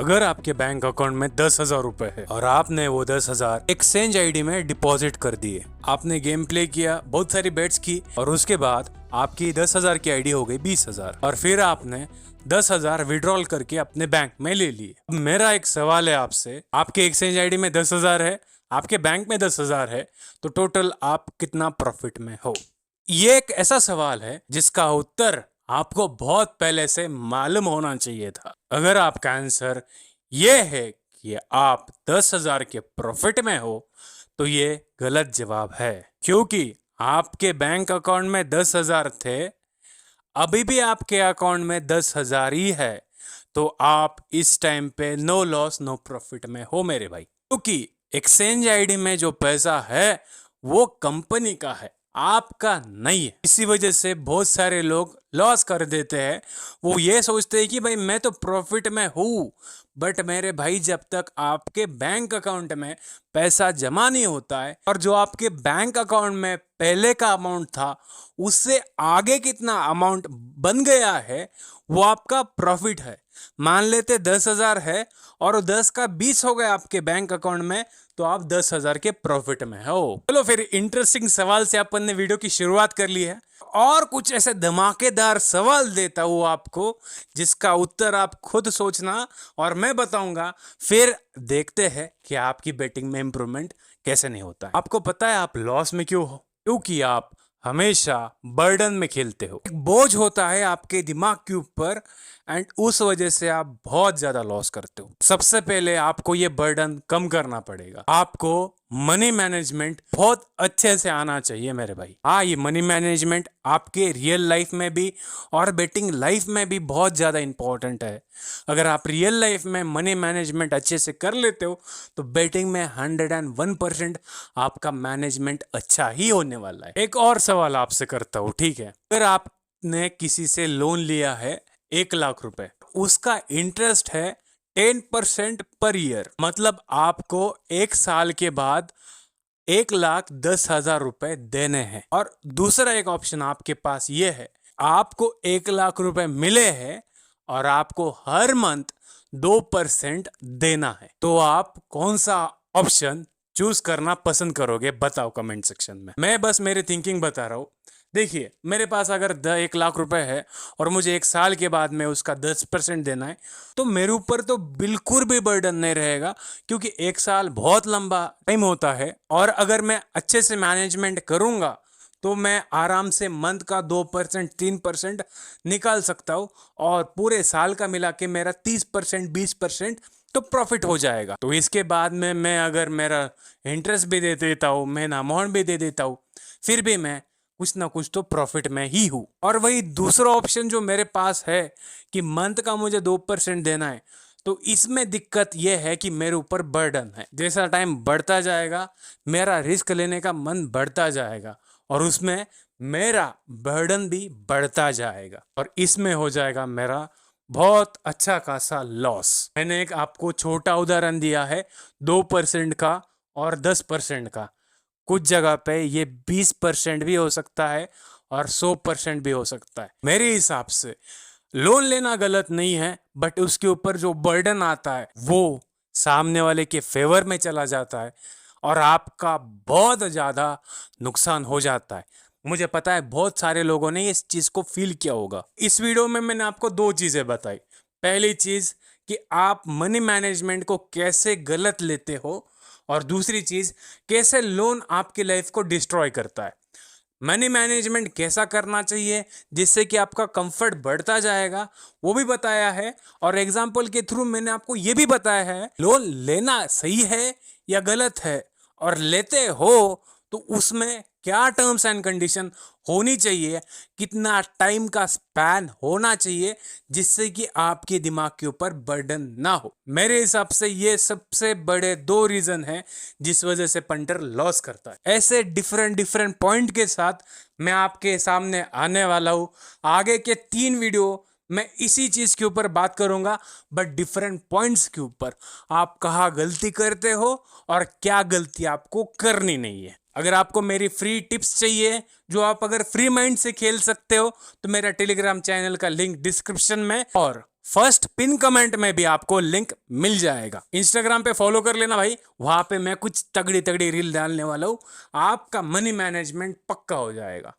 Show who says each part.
Speaker 1: अगर आपके bank account में 10,000 रुपए है और आपने वो 10,000 एक्सचेंज आईडी में डिपॉजिट कर दिए, आपने गेम प्ले किया, बहुत सारी बेट्स की और उसके बाद आपकी 10,000 की आईडी हो गई 20,000 और फिर आपने 10,000 विड्रॉल करके अपने बैंक में ले लिए। अब मेरा एक सवाल है आपसे, आपके एक्सचेंज आईडी में 10,000 है, आपके बैंक में 10,000 है, तो टोटल आप कितना प्रॉफिट में हो? ये एक ऐसा सवाल है जिसका उत्तर आपको बहुत पहले से मालूम होना चाहिए था। अगर आपका आंसर ये है कि आप 10,000 के प्रॉफिट में हो, तो ये गलत जवाब है, क्योंकि आपके बैंक अकाउंट में 10,000 थे, अभी भी आपके अकाउंट में 10,000 ही है, तो आप इस टाइम पे नो लॉस नो प्रॉफिट में हो मेरे भाई, क्योंकि एक्सचेंज आईडी में जो पैसा है वो कंपनी का है, आपका नहीं है। इसी वजह से बहुत सारे लोग लॉस कर देते हैं। वो ये सोचते हैं कि भाई मैं तो प्रॉफिट में हूँ, बट मेरे भाई जब तक आपके बैंक अकाउंट में पैसा जमा नहीं होता है और जो आपके बैंक अकाउंट में पहले का अमाउंट था उससे आगे कितना अमाउंट बन गया है वो आपका प्रॉफिट है। मान लेते 10,000 है और 10 का 20 हो गया आपके बैंक अकाउंट में, तो आप 10,000 के प्रॉफिट में हो। चलो फिर इंटरेस्टिंग सवाल से अपन ने वीडियो की शुरुआत कर ली है और कुछ ऐसे धमाकेदार सवाल देता हूं आपको जिसका उत्तर आप खुद सोचना और मैं बताऊंगा, फिर देखते हैं कि आपकी बैटिंग में इंप्रूवमेंट कैसे नहीं होता है। आपको पता है आप लॉस में क्यों हो? क्योंकि आप हमेशा बर्डन में खेलते हो। एक बोझ होता है आपके दिमाग के ऊपर एंड उस वजह से आप बहुत ज्यादा लॉस करते हो। सबसे पहले आपको ये बर्डन कम करना पड़ेगा। आपको मनी मैनेजमेंट बहुत अच्छे से आना चाहिए मेरे भाई। हाँ, ये मनी मैनेजमेंट आपके रियल लाइफ में भी और बेटिंग लाइफ में भी बहुत ज्यादा इंपॉर्टेंट है। अगर आप रियल लाइफ में मनी मैनेजमेंट अच्छे से कर लेते हो तो बेटिंग में 101% आपका मैनेजमेंट अच्छा ही होने वाला है। एक और सवाल आपसे करता हूँ, ठीक है? अगर आपने किसी से लोन लिया है 1,00,000 रुपए, उसका इंटरेस्ट है 10% पर ईयर, मतलब आपको 1 साल के बाद 1,10,000 रुपए देने हैं। और दूसरा एक ऑप्शन आपके पास ये है, आपको 1,00,000 रुपए मिले हैं और आपको हर मंथ 2% देना है, तो आप कौन सा ऑप्शन चूज करना पसंद करोगे? बताओ कमेंट सेक्शन में। मैं बस मेरी थिंकिंग बता रहा हूं। देखिए, मेरे पास अगर 1,00,000 रुपए है और मुझे 1 साल के बाद में उसका 10% देना है, तो मेरे ऊपर तो बिल्कुल भी बर्डन नहीं रहेगा, क्योंकि 1 साल बहुत लंबा टाइम होता है और अगर मैं अच्छे से मैनेजमेंट करूंगा तो मैं आराम से मंथ का 2% 3% निकाल सकता हूँ और पूरे साल का मिला के मेरा 30% 20% तो प्रॉफिट हो जाएगा। तो इसके बाद में मैं अगर मेरा इंटरेस्ट भी दे देता हूँ, मैं अमाउंट भी दे देता हूँ, फिर भी मैं कुछ ना कुछ तो प्रॉफिट में ही हूँ। और वही दूसरा ऑप्शन जो मेरे पास है कि मंथ का मुझे 2% देना है, तो इसमें दिक्कत यह है कि मेरे ऊपर बर्डन है। जैसा टाइम बढ़ता जाएगा मेरा रिस्क लेने का मन बढ़ता जाएगा और उसमें मेरा बर्डन भी बढ़ता जाएगा और इसमें हो जाएगा मेरा बहुत अच्छा खासा लॉस। मैंने एक आपको छोटा उदाहरण दिया है 2% का और 10% का। कुछ जगह पे ये 20% भी हो सकता है और 100% भी हो सकता है। मेरे हिसाब से लोन लेना गलत नहीं है, बट उसके ऊपर जो बर्डन आता है वो सामने वाले के फेवर में चला जाता है और आपका बहुत ज्यादा नुकसान हो जाता है। मुझे पता है बहुत सारे लोगों ने इस चीज को फील किया होगा। इस वीडियो में मैंने आपको 2 चीजें बताई। पहली चीज कि आप मनी मैनेजमेंट को कैसे गलत लेते हो और दूसरी चीज कैसे लोन आपकी लाइफ को डिस्ट्रॉय करता है। मनी मैनेजमेंट कैसा करना चाहिए जिससे कि आपका कंफर्ट बढ़ता जाएगा वो भी बताया है और एग्जाम्पल के थ्रू मैंने आपको ये भी बताया है लोन लेना सही है या गलत है, और लेते हो तो उसमें क्या टर्म्स एंड कंडीशन होनी चाहिए, कितना टाइम का स्पैन होना चाहिए जिससे कि आपके दिमाग के ऊपर बर्डन ना हो। मेरे हिसाब से ये सबसे बड़े 2 रीजन है जिस वजह से पंटर लॉस करता है। ऐसे डिफरेंट पॉइंट के साथ मैं आपके सामने आने वाला हूं। आगे के 3 वीडियो मैं इसी चीज के ऊपर बात करूंगा, बट डिफरेंट पॉइंट्स के ऊपर। आप कहाँ गलती करते हो और क्या गलती आपको करनी नहीं है। अगर आपको मेरी फ्री टिप्स चाहिए जो आप अगर फ्री माइंड से खेल सकते हो, तो मेरा टेलीग्राम चैनल का लिंक डिस्क्रिप्शन में और फर्स्ट पिन कमेंट में भी आपको लिंक मिल जाएगा। इंस्टाग्राम पे फॉलो कर लेना भाई, वहां पे मैं कुछ तगड़ी तगड़ी रील डालने वाला हूं, आपका मनी मैनेजमेंट पक्का हो जाएगा।